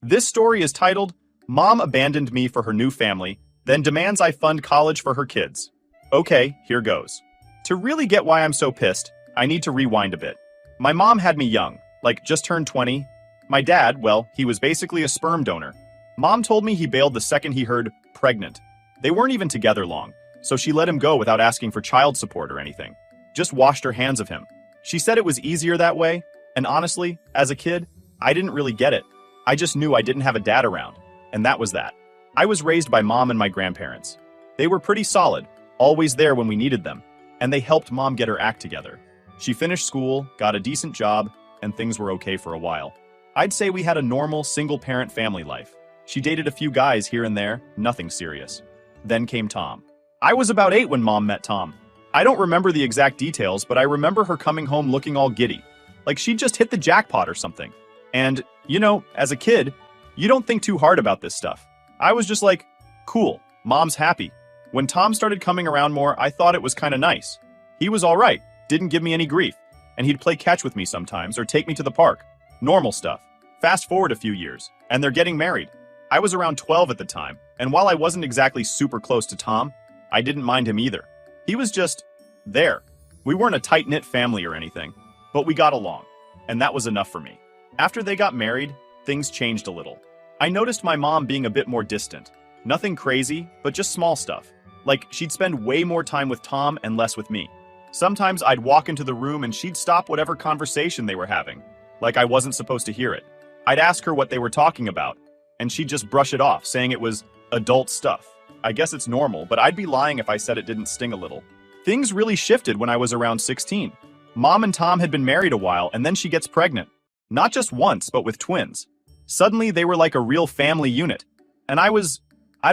This story is titled, Mom Abandoned Me for Her New Family, Then Demands I Fund College for Her Kids. Okay, here goes. To really get why I'm so pissed, I need to rewind a bit. My mom had me young, like just turned 20. My dad, well, he was basically a sperm donor. Mom told me he bailed the second he heard pregnant. They weren't even together long, so she let him go without asking for child support or anything. Just washed her hands of him. She said it was easier that way, and honestly, as a kid, I didn't really get it. I just knew I didn't have a dad around, and that was that. I was raised by mom and my grandparents. They were pretty solid, always there when we needed them, and they helped mom get her act together. She finished school, got a decent job, and things were okay for a while. I'd say we had a normal, single-parent family life. She dated a few guys here and there, nothing serious. Then came Tom. I was about 8 when mom met Tom. I don't remember the exact details, but I remember her coming home looking all giddy, like she'd just hit the jackpot or something. And, as a kid, you don't think too hard about this stuff. I was just like, cool, mom's happy. When Tom started coming around more, I thought it was kind of nice. He was all right, didn't give me any grief, and he'd play catch with me sometimes or take me to the park. Normal stuff. Fast forward a few years, and they're getting married. I was around 12 at the time, and while I wasn't exactly super close to Tom, I didn't mind him either. He was just there. We weren't a tight-knit family or anything, but we got along, and that was enough for me. After they got married, things changed a little. I noticed my mom being a bit more distant. Nothing crazy, but just small stuff. Like, she'd spend way more time with Tom and less with me. Sometimes I'd walk into the room and she'd stop whatever conversation they were having, like I wasn't supposed to hear it. I'd ask her what they were talking about, and she'd just brush it off, saying it was adult stuff. I guess it's normal, but I'd be lying if I said it didn't sting a little. Things really shifted when I was around 16. Mom and Tom had been married a while, and then she gets pregnant. Not just once, but with twins. Suddenly, they were like a real family unit. And I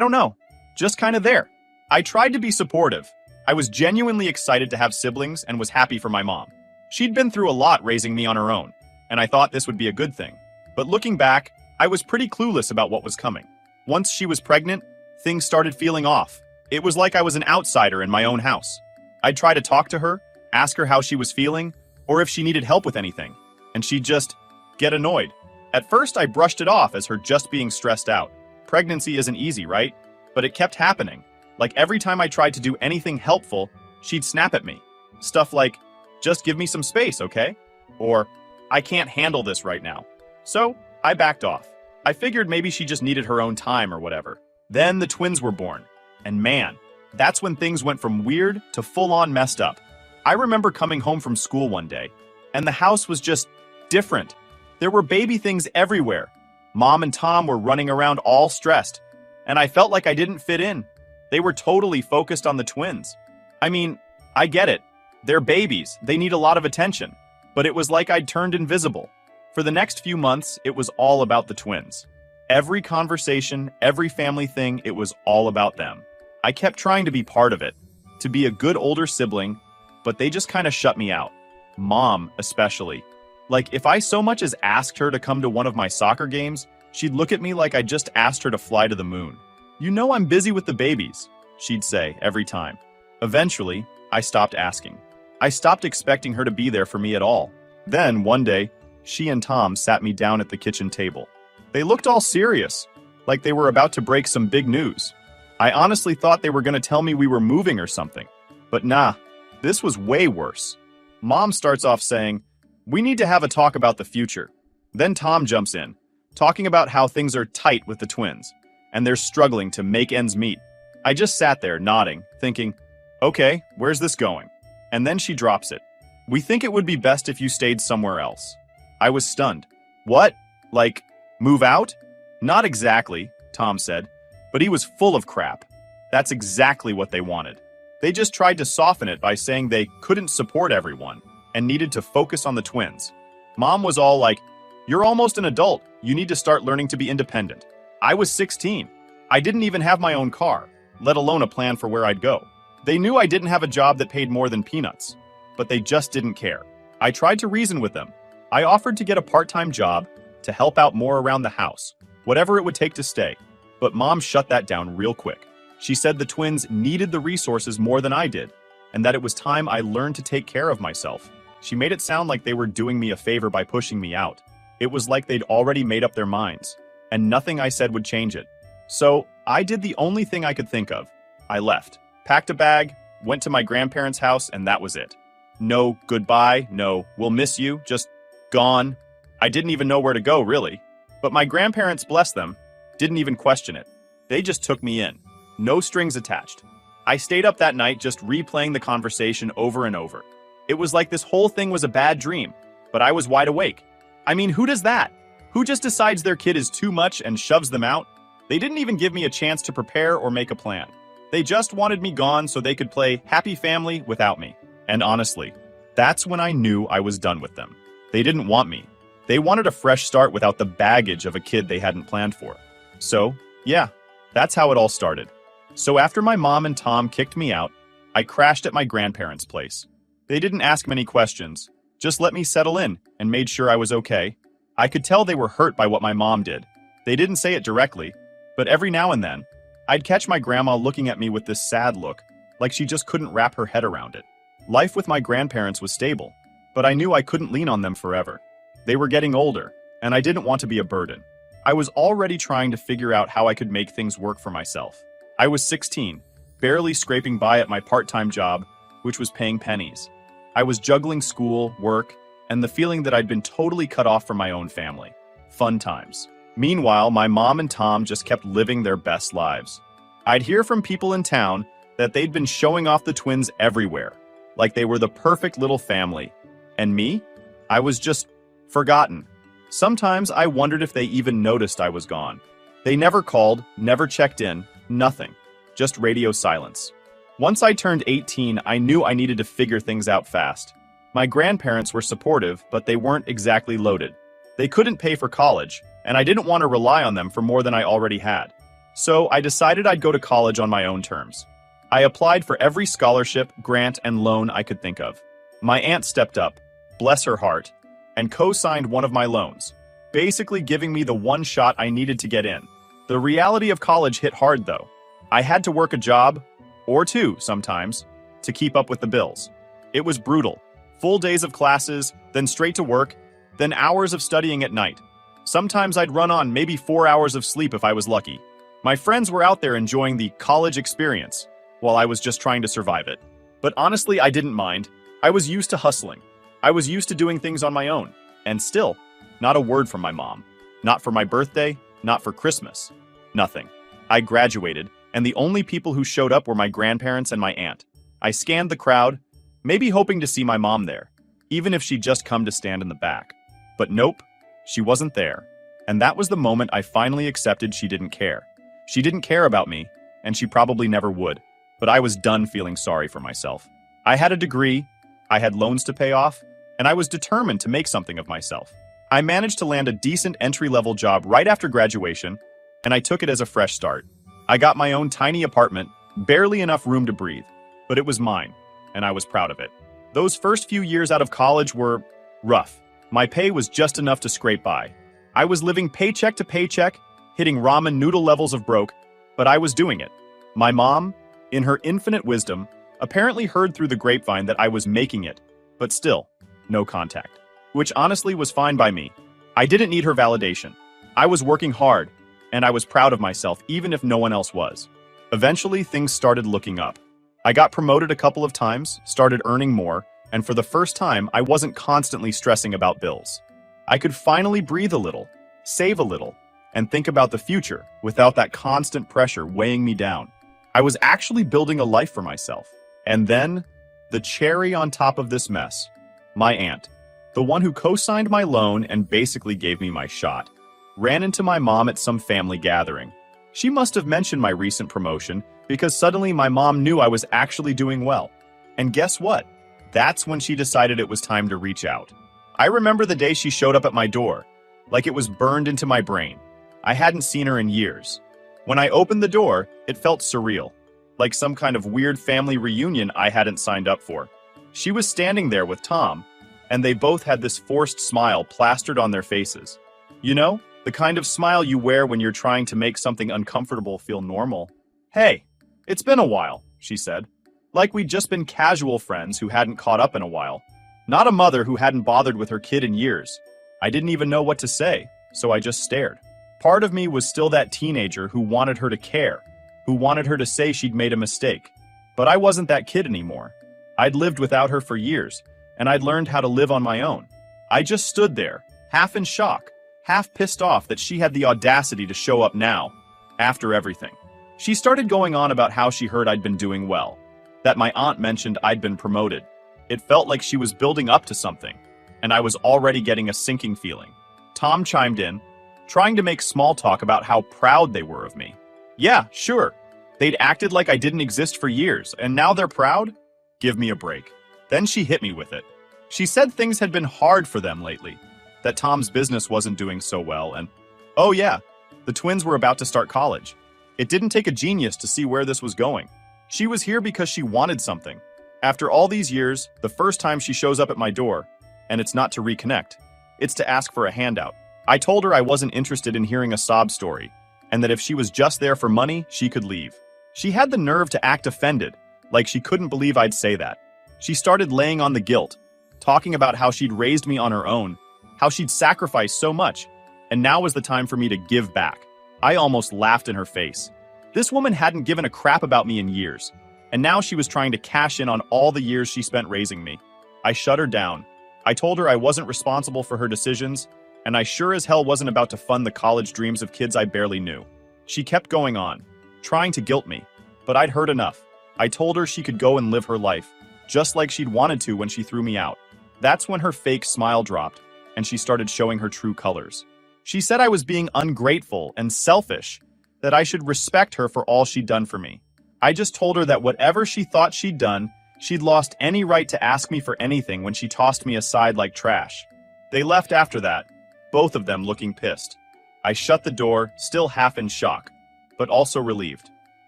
don't know, just kind of there. I tried to be supportive. I was genuinely excited to have siblings and was happy for my mom. She'd been through a lot raising me on her own, and I thought this would be a good thing. But looking back, I was pretty clueless about what was coming. Once she was pregnant, things started feeling off. It was like I was an outsider in my own house. I'd try to talk to her, ask her how she was feeling, or if she needed help with anything, and she'd just get annoyed. At first, I brushed it off as her just being stressed out. Pregnancy isn't easy, right? But it kept happening. Like every time I tried to do anything helpful, she'd snap at me. Stuff like, just give me some space, okay? Or, I can't handle this right now. So, I backed off. I figured maybe she just needed her own time or whatever. Then the twins were born. And man, that's when things went from weird to full-on messed up. I remember coming home from school one day, and the house was just different. There were baby things everywhere. Mom and Tom were running around all stressed, and I felt like I didn't fit in. They were totally focused on the twins. I mean, I get it. They're babies. They need a lot of attention. But it was like I'd turned invisible. For the next few months, it was all about the twins. Every conversation, every family thing, it was all about them. I kept trying to be part of it, to be a good older sibling, but they just kind of shut me out. Mom, especially. Like, if I so much as asked her to come to one of my soccer games, she'd look at me like I just asked her to fly to the moon. You know I'm busy with the babies, she'd say every time. Eventually, I stopped asking. I stopped expecting her to be there for me at all. Then, one day, she and Tom sat me down at the kitchen table. They looked all serious, like they were about to break some big news. I honestly thought they were going to tell me we were moving or something. But nah, this was way worse. Mom starts off saying, we need to have a talk about the future. Then Tom jumps in, talking about how things are tight with the twins, and they're struggling to make ends meet. I just sat there nodding, thinking, okay, where's this going? And then she drops it. We think it would be best if you stayed somewhere else. I was stunned. What? Like, move out? Not exactly, Tom said, but he was full of crap. That's exactly what they wanted. They just tried to soften it by saying they couldn't support everyone and needed to focus on the twins. Mom was all like, you're almost an adult. You need to start learning to be independent. I was 16. I didn't even have my own car, let alone a plan for where I'd go. They knew I didn't have a job that paid more than peanuts, but they just didn't care. I tried to reason with them. I offered to get a part-time job to help out more around the house, whatever it would take to stay. But Mom shut that down real quick. She said the twins needed the resources more than I did, and that it was time I learned to take care of myself. She made it sound like they were doing me a favor by pushing me out. It was like they'd already made up their minds. and nothing I said would change it. So I did the only thing I could think of. I left, packed a bag, went to my grandparents' house, and that was it. No goodbye, no we'll miss you, just gone. I didn't even know where to go, really. But my grandparents, bless them, didn't even question it. They just took me in. No strings attached. I stayed up that night just replaying the conversation over and over. It was like this whole thing was a bad dream, but I was wide awake. I mean, who does that? Who just decides their kid is too much and shoves them out? They didn't even give me a chance to prepare or make a plan. They just wanted me gone so they could play happy family without me. And honestly, that's when I knew I was done with them. They didn't want me. They wanted a fresh start without the baggage of a kid they hadn't planned for. So, yeah, that's how it all started. So after my mom and Tom kicked me out, I crashed at my grandparents' place. They didn't ask many questions, just let me settle in and made sure I was okay. I could tell they were hurt by what my mom did. They didn't say it directly, but every now and then, I'd catch my grandma looking at me with this sad look, like she just couldn't wrap her head around it. Life with my grandparents was stable, but I knew I couldn't lean on them forever. They were getting older, and I didn't want to be a burden. I was already trying to figure out how I could make things work for myself. I was 16, barely scraping by at my part-time job, which was paying pennies. I was juggling school, work, and the feeling that I'd been totally cut off from my own family. Fun times. Meanwhile, my mom and Tom just kept living their best lives. I'd hear from people in town that they'd been showing off the twins everywhere, like they were the perfect little family. And me? I was just forgotten. Sometimes I wondered if they even noticed I was gone. They never called, never checked in, nothing. Just radio silence. Once I turned 18, I knew I needed to figure things out fast. My grandparents were supportive, but they weren't exactly loaded. They couldn't pay for college, and I didn't want to rely on them for more than I already had. So I decided I'd go to college on my own terms. I applied for every scholarship, grant, and loan I could think of. My aunt stepped up, bless her heart, and co-signed one of my loans, basically giving me the one shot I needed to get in. The reality of college hit hard, though. I had to work a job, or two sometimes, to keep up with the bills. It was brutal. Full days of classes, then straight to work, then hours of studying at night. Sometimes I'd run on maybe 4 hours of sleep if I was lucky. My friends were out there enjoying the college experience, while I was just trying to survive it. But honestly, I didn't mind. I was used to hustling. I was used to doing things on my own. And still, not a word from my mom. Not for my birthday, not for Christmas. Nothing. I graduated, and the only people who showed up were my grandparents and my aunt. I scanned the crowd, maybe hoping to see my mom there, even if she'd just come to stand in the back. But nope, she wasn't there. And that was the moment I finally accepted she didn't care. She didn't care about me, and she probably never would. But I was done feeling sorry for myself. I had a degree, I had loans to pay off, and I was determined to make something of myself. I managed to land a decent entry-level job right after graduation, and I took it as a fresh start. I got my own tiny apartment, barely enough room to breathe, but it was mine, and I was proud of it. Those first few years out of college were rough. My pay was just enough to scrape by. I was living paycheck to paycheck, hitting ramen noodle levels of broke, but I was doing it. My mom, in her infinite wisdom, apparently heard through the grapevine that I was making it, but still, no contact. Which honestly was fine by me. I didn't need her validation. I was working hard, and I was proud of myself even if no one else was. Eventually, things started looking up. I got promoted a couple of times, started earning more, and for the first time, I wasn't constantly stressing about bills. I could finally breathe a little, save a little, and think about the future without that constant pressure weighing me down. I was actually building a life for myself. And then, the cherry on top of this mess, my aunt, the one who co-signed my loan and basically gave me my shot, ran into my mom at some family gathering. She must have mentioned my recent promotion because suddenly my mom knew I was actually doing well. And guess what? That's when she decided it was time to reach out. I remember the day she showed up at my door, like it was burned into my brain. I hadn't seen her in years. When I opened the door, it felt surreal, like some kind of weird family reunion I hadn't signed up for. She was standing there with Tom, and they both had this forced smile plastered on their faces. You know, the kind of smile you wear when you're trying to make something uncomfortable feel normal. "Hey, it's been a while," she said. Like we'd just been casual friends who hadn't caught up in a while. Not a mother who hadn't bothered with her kid in years. I didn't even know what to say, so I just stared. Part of me was still that teenager who wanted her to care, who wanted her to say she'd made a mistake. But I wasn't that kid anymore. I'd lived without her for years, and I'd learned how to live on my own. I just stood there, half in shock, half pissed off that she had the audacity to show up now, after everything. She started going on about how she heard I'd been doing well, that my aunt mentioned I'd been promoted. It felt like she was building up to something, and I was already getting a sinking feeling. Tom chimed in, trying to make small talk about how proud they were of me. Yeah, sure. They'd acted like I didn't exist for years, and now they're proud? Give me a break. Then she hit me with it. She said things had been hard for them lately, that Tom's business wasn't doing so well, and, oh yeah, the twins were about to start college. It didn't take a genius to see where this was going. She was here because she wanted something. After all these years, the first time she shows up at my door, and it's not to reconnect, it's to ask for a handout. I told her I wasn't interested in hearing a sob story, and that if she was just there for money, she could leave. She had the nerve to act offended, like she couldn't believe I'd say that. She started laying on the guilt, talking about how she'd raised me on her own, how she'd sacrificed so much, and now was the time for me to give back. I almost laughed in her face. This woman hadn't given a crap about me in years, and now she was trying to cash in on all the years she spent raising me. I shut her down. I told her I wasn't responsible for her decisions, and I sure as hell wasn't about to fund the college dreams of kids I barely knew. She kept going on, trying to guilt me, but I'd heard enough. I told her she could go and live her life, just like she'd wanted to when she threw me out. That's when her fake smile dropped, and she started showing her true colors. She said I was being ungrateful and selfish, that I should respect her for all she'd done for me. I just told her that whatever she thought she'd done, she'd lost any right to ask me for anything when she tossed me aside like trash. They left after that, both of them looking pissed. I shut the door, still half in shock, but also relieved.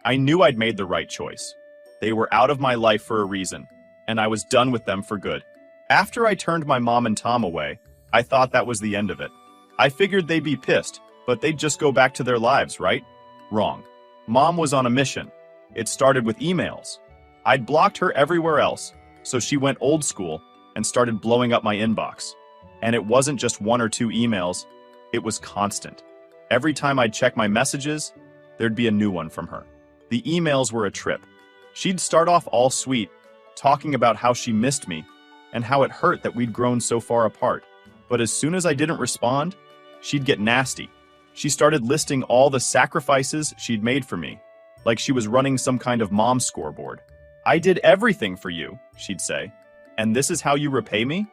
I knew I'd made the right choice. They were out of my life for a reason, and I was done with them for good. After I turned my mom and Tom away, I thought that was the end of it. I figured they'd be pissed, but they'd just go back to their lives, right? Wrong. Mom was on a mission. It started with emails. I'd blocked her everywhere else, so she went old school and started blowing up my inbox. And it wasn't just 1 or 2 emails, it was constant. Every time I'd check my messages, there'd be a new one from her. The emails were a trip. She'd start off all sweet, talking about how she missed me and how it hurt that we'd grown so far apart. But as soon as I didn't respond, she'd get nasty. She started listing all the sacrifices she'd made for me, like she was running some kind of mom scoreboard. I did everything for you, she'd say, and this is how you repay me?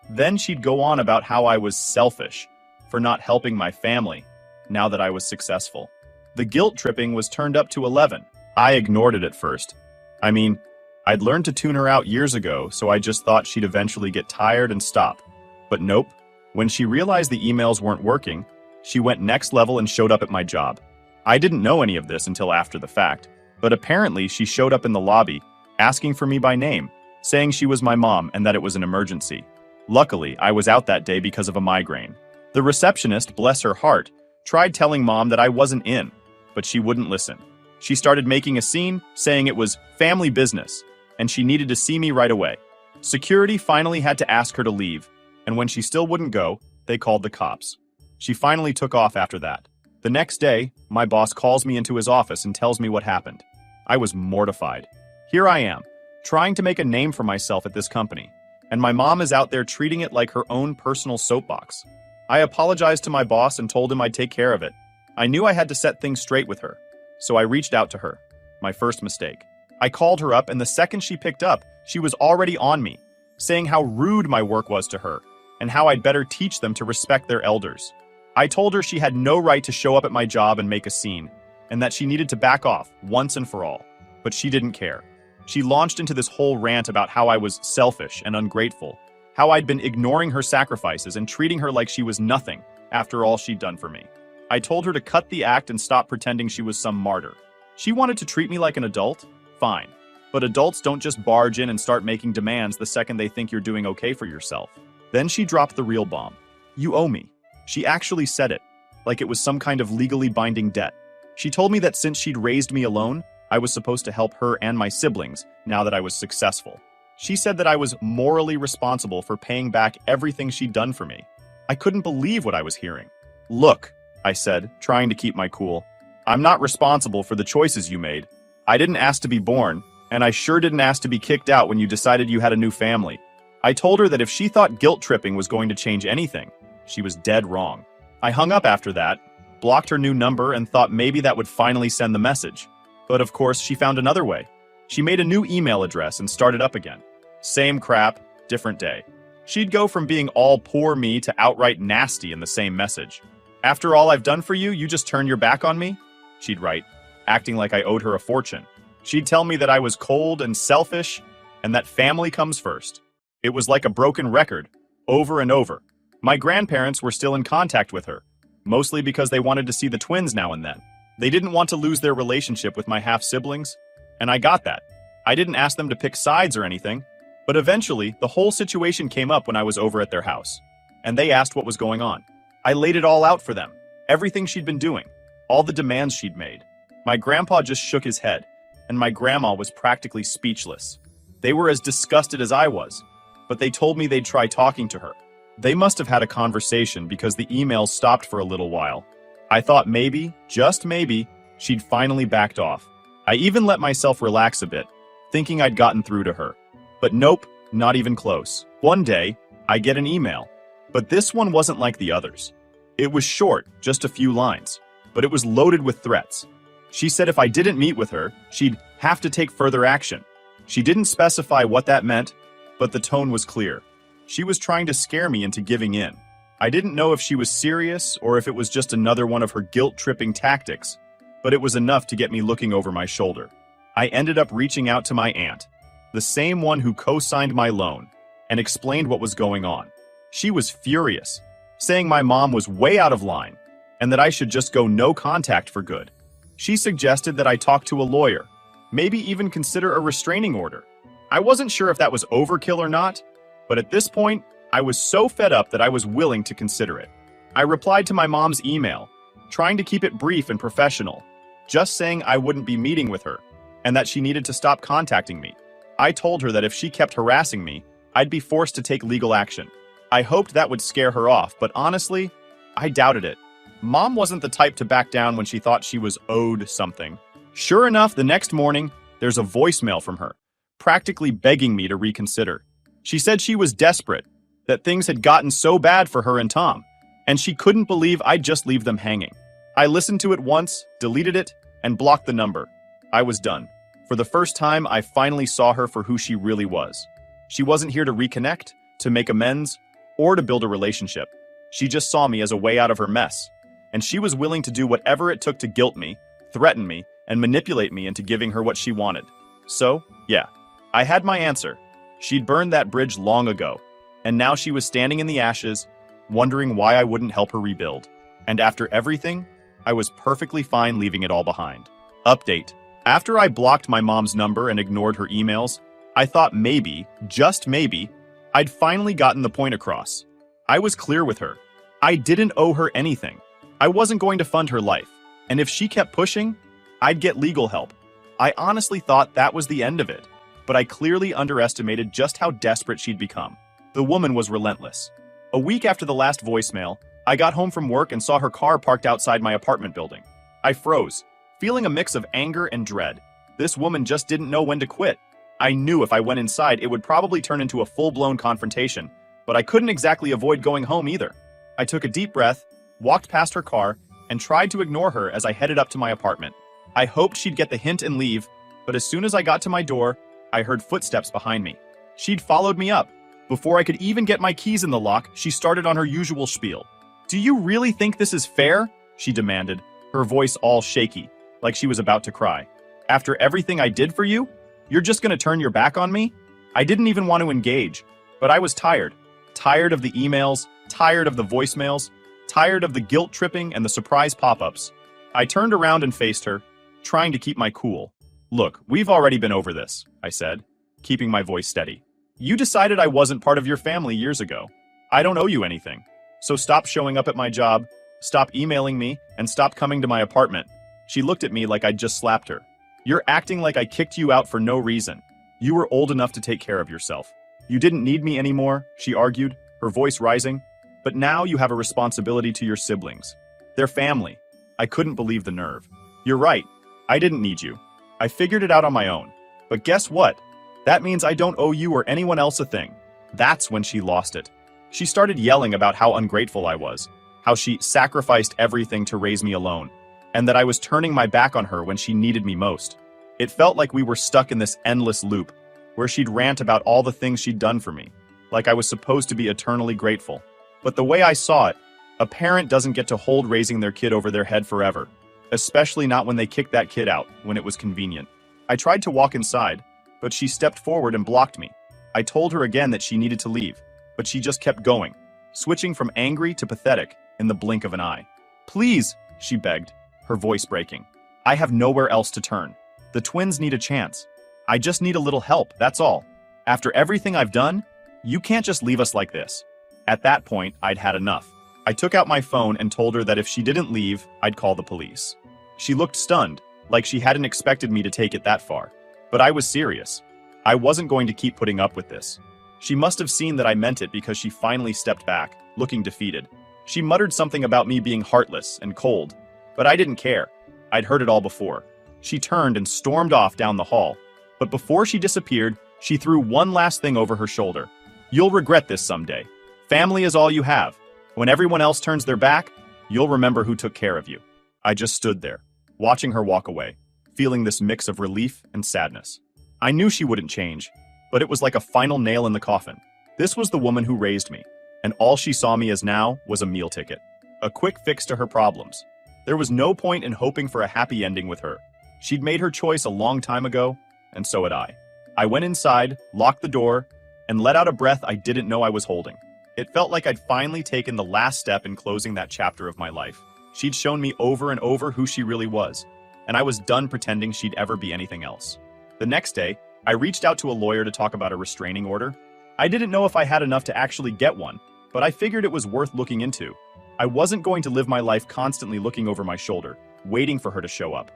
Then she'd go on about how I was selfish for not helping my family, now that I was successful. The guilt tripping was turned up to 11. I ignored it at first. I mean, I'd learned to tune her out years ago, so I just thought she'd eventually get tired and stop. But nope. When she realized the emails weren't working, she went next level and showed up at my job. I didn't know any of this until after the fact, but apparently she showed up in the lobby, asking for me by name, saying she was my mom and that it was an emergency. Luckily, I was out that day because of a migraine. The receptionist, bless her heart, tried telling Mom that I wasn't in, but she wouldn't listen. She started making a scene, saying it was family business, and she needed to see me right away. Security finally had to ask her to leave, and when she still wouldn't go, they called the cops. She finally took off after that. The next day, my boss calls me into his office and tells me what happened. I was mortified. Here I am, trying to make a name for myself at this company, and my mom is out there treating it like her own personal soapbox. I apologized to my boss and told him I'd take care of it. I knew I had to set things straight with her, so I reached out to her. My first mistake. I called her up, and the second she picked up, she was already on me, saying how rude my work was to her, and how I'd better teach them to respect their elders. I told her she had no right to show up at my job and make a scene, and that she needed to back off once and for all. But she didn't care. She launched into this whole rant about how I was selfish and ungrateful, how I'd been ignoring her sacrifices and treating her like she was nothing after all she'd done for me. I told her to cut the act and stop pretending she was some martyr. She wanted to treat me like an adult? Fine. But adults don't just barge in and start making demands the second they think you're doing okay for yourself. Then she dropped the real bomb. You owe me. She actually said it, like it was some kind of legally binding debt. She told me that since she'd raised me alone, I was supposed to help her and my siblings now that I was successful. She said that I was morally responsible for paying back everything she'd done for me. I couldn't believe what I was hearing. Look, I said, trying to keep my cool. I'm not responsible for the choices you made. I didn't ask to be born, and I sure didn't ask to be kicked out when you decided you had a new family. I told her that if she thought guilt tripping was going to change anything, she was dead wrong. I hung up after that, blocked her new number, and thought maybe that would finally send the message. But of course, she found another way. She made a new email address and started up again. Same crap, different day. She'd go from being all poor me to outright nasty in the same message. After all I've done for you, you just turn your back on me? She'd write, acting like I owed her a fortune. She'd tell me that I was cold and selfish, and that family comes first. It was like a broken record, over and over. My grandparents were still in contact with her, mostly because they wanted to see the twins now and then. They didn't want to lose their relationship with my half-siblings, and I got that. I didn't ask them to pick sides or anything, but eventually, the whole situation came up when I was over at their house, and they asked what was going on. I laid it all out for them, everything she'd been doing, all the demands she'd made. My grandpa just shook his head, and my grandma was practically speechless. They were as disgusted as I was, but they told me they'd try talking to her. They must have had a conversation because the emails stopped for a little while. I thought maybe, just maybe, she'd finally backed off. I even let myself relax a bit, thinking I'd gotten through to her. But nope, not even close. One day, I get an email, but this one wasn't like the others. It was short, just a few lines, but it was loaded with threats. She said if I didn't meet with her, she'd have to take further action. She didn't specify what that meant, but the tone was clear. She was trying to scare me into giving in. I didn't know if she was serious or if it was just another one of her guilt-tripping tactics, but it was enough to get me looking over my shoulder. I ended up reaching out to my aunt, the same one who co-signed my loan, and explained what was going on. She was furious, saying my mom was way out of line and that I should just go no contact for good. She suggested that I talk to a lawyer, maybe even consider a restraining order. I wasn't sure if that was overkill or not, but at this point, I was so fed up that I was willing to consider it. I replied to my mom's email, trying to keep it brief and professional, just saying I wouldn't be meeting with her and that she needed to stop contacting me. I told her that if she kept harassing me, I'd be forced to take legal action. I hoped that would scare her off, but honestly, I doubted it. Mom wasn't the type to back down when she thought she was owed something. Sure enough, the next morning, there's a voicemail from her, practically begging me to reconsider. She said she was desperate, that things had gotten so bad for her and Tom, and she couldn't believe I'd just leave them hanging. I listened to it once, deleted it, and blocked the number. I was done. For the first time, I finally saw her for who she really was. She wasn't here to reconnect, to make amends, or to build a relationship. She just saw me as a way out of her mess, and she was willing to do whatever it took to guilt me, threaten me, and manipulate me into giving her what she wanted. So, yeah, I had my answer. She'd burned that bridge long ago, and now she was standing in the ashes, wondering why I wouldn't help her rebuild. And after everything, I was perfectly fine leaving it all behind. Update. After I blocked my mom's number and ignored her emails, I thought maybe, just maybe, I'd finally gotten the point across. I was clear with her. I didn't owe her anything. I wasn't going to fund her life, and if she kept pushing, I'd get legal help. I honestly thought that was the end of it, but I clearly underestimated just how desperate she'd become. The woman was relentless. A week after the last voicemail, I got home from work and saw her car parked outside my apartment building. I froze, feeling a mix of anger and dread. This woman just didn't know when to quit. I knew if I went inside, it would probably turn into a full-blown confrontation, but I couldn't exactly avoid going home either. I took a deep breath, walked past her car, and tried to ignore her as I headed up to my apartment. I hoped she'd get the hint and leave, but as soon as I got to my door, I heard footsteps behind me. She'd followed me up. Before I could even get my keys in the lock, she started on her usual spiel. "Do you really think this is fair?" she demanded, her voice all shaky, like she was about to cry. "After everything I did for you? You're just gonna turn your back on me?" I didn't even want to engage, but I was tired. Tired of the emails, tired of the voicemails, tired of the guilt tripping and the surprise pop-ups. I turned around and faced her, trying to keep my cool. "Look, we've already been over this," I said, keeping my voice steady. "You decided I wasn't part of your family years ago. I don't owe you anything. So stop showing up at my job, stop emailing me, and stop coming to my apartment." She looked at me like I'd just slapped her. "You're acting like I kicked you out for no reason. You were old enough to take care of yourself. You didn't need me anymore," she argued, her voice rising. "But now you have a responsibility to your siblings. Their family. I couldn't believe the nerve. You're right. I didn't need you. I figured it out on my own. But guess what? That means I don't owe you or anyone else a thing. That's when she lost it. She started yelling about how ungrateful I was, how she sacrificed everything to raise me alone, and that I was turning my back on her when she needed me most. It felt like we were stuck in this endless loop, where she'd rant about all the things she'd done for me, like I was supposed to be eternally grateful. But the way I saw it, a parent doesn't get to hold raising their kid over their head forever, especially not when they kicked that kid out when it was convenient. I tried to walk inside, but she stepped forward and blocked me. I told her again that she needed to leave, but she just kept going, switching from angry to pathetic in the blink of an eye. Please, she begged, her voice breaking. I have nowhere else to turn. The twins need a chance. I just need a little help, that's all. After everything I've done, you can't just leave us like this. At that point, I'd had enough. I took out my phone and told her that if she didn't leave, I'd call the police. She looked stunned, like she hadn't expected me to take it that far. But I was serious. I wasn't going to keep putting up with this. She must have seen that I meant it because she finally stepped back, looking defeated. She muttered something about me being heartless and cold, but I didn't care. I'd heard it all before. She turned and stormed off down the hall. But before she disappeared, she threw one last thing over her shoulder. You'll regret this someday. Family is all you have. When everyone else turns their back, you'll remember who took care of you. I just stood there, watching her walk away, feeling this mix of relief and sadness. I knew she wouldn't change, but it was like a final nail in the coffin. This was the woman who raised me, and all she saw me as now was a meal ticket, a quick fix to her problems. There was no point in hoping for a happy ending with her. She'd made her choice a long time ago, and so had I. I went inside, locked the door, and let out a breath I didn't know I was holding. It felt like I'd finally taken the last step in closing that chapter of my life. She'd shown me over and over who she really was, and I was done pretending she'd ever be anything else. The next day, I reached out to a lawyer to talk about a restraining order. I didn't know if I had enough to actually get one, but I figured it was worth looking into. I wasn't going to live my life constantly looking over my shoulder, waiting for her to show up.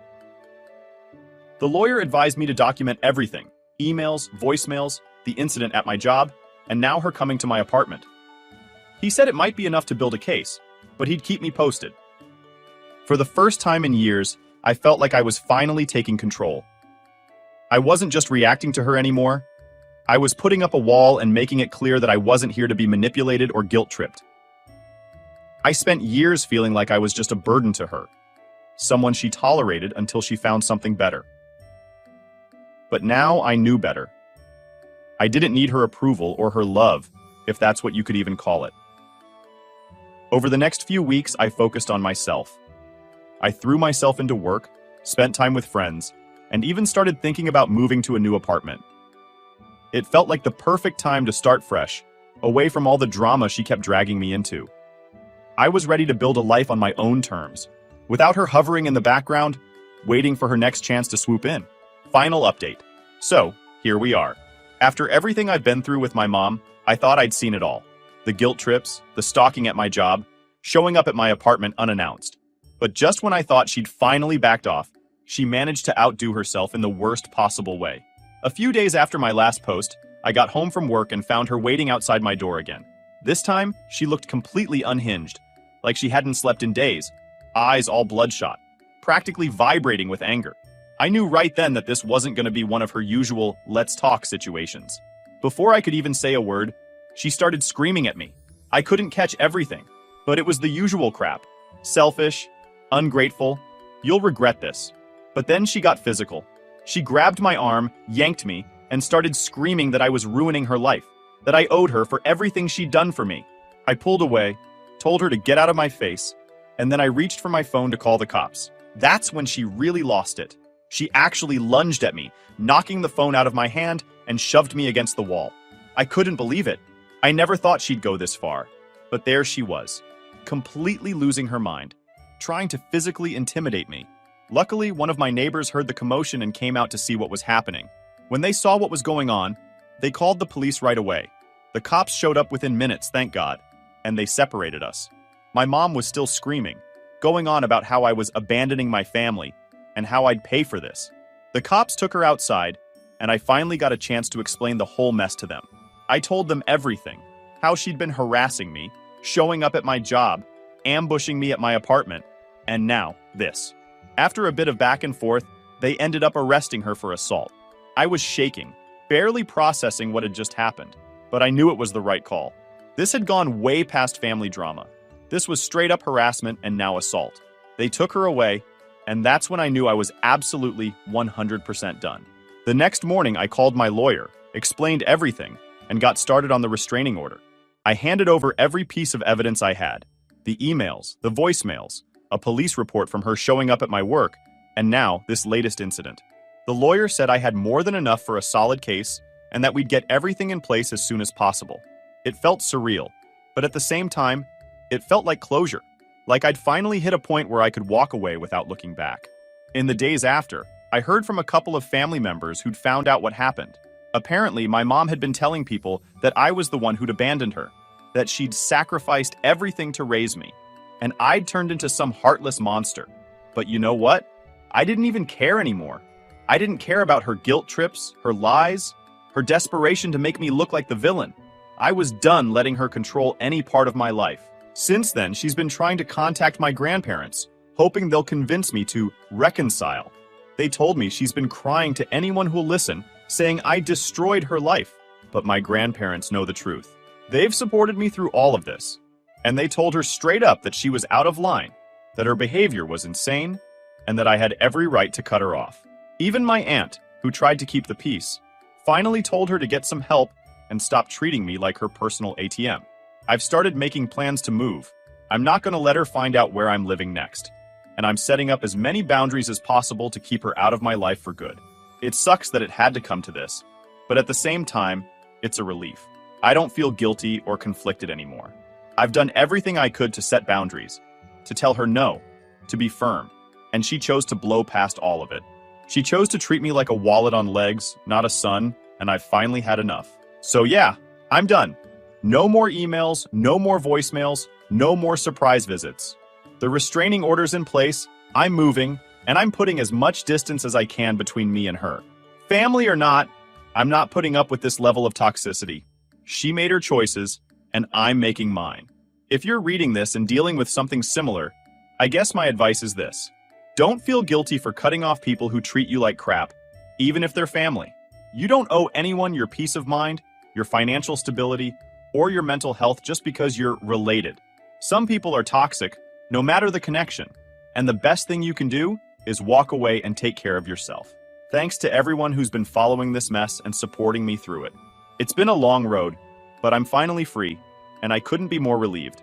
The lawyer advised me to document everything: emails, voicemails, the incident at my job, and now her coming to my apartment. He said it might be enough to build a case, but he'd keep me posted. For the first time in years, I felt like I was finally taking control. I wasn't just reacting to her anymore. I was putting up a wall and making it clear that I wasn't here to be manipulated or guilt-tripped. I spent years feeling like I was just a burden to her, someone she tolerated until she found something better. But now I knew better. I didn't need her approval or her love, if that's what you could even call it. Over the next few weeks, I focused on myself. I threw myself into work, spent time with friends, and even started thinking about moving to a new apartment. It felt like the perfect time to start fresh, away from all the drama she kept dragging me into. I was ready to build a life on my own terms, without her hovering in the background, waiting for her next chance to swoop in. Final update. So, here we are. After everything I've been through with my mom, I thought I'd seen it all. The guilt trips, the stalking at my job, showing up at my apartment unannounced. But just when I thought she'd finally backed off, she managed to outdo herself in the worst possible way. A few days after my last post, I got home from work and found her waiting outside my door again. This time, she looked completely unhinged, like she hadn't slept in days, eyes all bloodshot, practically vibrating with anger. I knew right then that this wasn't going to be one of her usual let's talk situations. Before I could even say a word, she started screaming at me. I couldn't catch everything, but it was the usual crap. Selfish, ungrateful, you'll regret this. But then she got physical. She grabbed my arm, yanked me, and started screaming that I was ruining her life, that I owed her for everything she'd done for me. I pulled away, told her to get out of my face, and then I reached for my phone to call the cops. That's when she really lost it. She actually lunged at me, knocking the phone out of my hand and shoved me against the wall. I couldn't believe it. I never thought she'd go this far. But there she was, completely losing her mind, trying to physically intimidate me. Luckily, one of my neighbors heard the commotion and came out to see what was happening. When they saw what was going on, they called the police right away. The cops showed up within minutes, thank God, and they separated us. My mom was still screaming, going on about how I was abandoning my family and how I'd pay for this. The cops took her outside, and I finally got a chance to explain the whole mess to them. I told them everything, how she'd been harassing me, showing up at my job, ambushing me at my apartment, and now this. After a bit of back and forth, they ended up arresting her for assault. I was shaking, barely processing what had just happened, but I knew it was the right call. This had gone way past family drama. This was straight up harassment and now assault. They took her away, and that's when I knew I was absolutely 100% done. The next morning, I called my lawyer, explained everything, and got started on the restraining order. I handed over every piece of evidence I had: the emails, the voicemails, a police report from her showing up at my work, and now this latest incident. The lawyer said I had more than enough for a solid case and that we'd get everything in place as soon as possible. It felt surreal, but at the same time, it felt like closure, like I'd finally hit a point where I could walk away without looking back. In the days after, I heard from a couple of family members who'd found out what happened. Apparently, my mom had been telling people that I was the one who'd abandoned her, that she'd sacrificed everything to raise me, and I'd turned into some heartless monster. But you know what? I didn't even care anymore. I didn't care about her guilt trips, her lies, her desperation to make me look like the villain. I was done letting her control any part of my life. Since then, she's been trying to contact my grandparents, hoping they'll convince me to reconcile. They told me she's been crying to anyone who'll listen, saying I destroyed her life. But my grandparents know the truth. They've supported me through all of this. And they told her straight up that she was out of line, that her behavior was insane, and that I had every right to cut her off. Even my aunt, who tried to keep the peace, finally told her to get some help and stop treating me like her personal ATM. I've started making plans to move. I'm not going to let her find out where I'm living next. And I'm setting up as many boundaries as possible to keep her out of my life for good. It sucks that it had to come to this, but at the same time, it's a relief. I don't feel guilty or conflicted anymore. I've done everything I could to set boundaries, to tell her no, to be firm, and she chose to blow past all of it. She chose to treat me like a wallet on legs, not a son, and I've finally had enough. So yeah, I'm done. No more emails, no more voicemails, no more surprise visits. The restraining order's in place, I'm moving, and I'm putting as much distance as I can between me and her. Family or not, I'm not putting up with this level of toxicity. She made her choices, and I'm making mine. If you're reading this and dealing with something similar, I guess my advice is this. Don't feel guilty for cutting off people who treat you like crap, even if they're family. You don't owe anyone your peace of mind, your financial stability, or your mental health just because you're related. Some people are toxic, no matter the connection, and the best thing you can do is walk away and take care of yourself. Thanks to everyone who's been following this mess and supporting me through it. It's been a long road, but I'm finally free, and I couldn't be more relieved.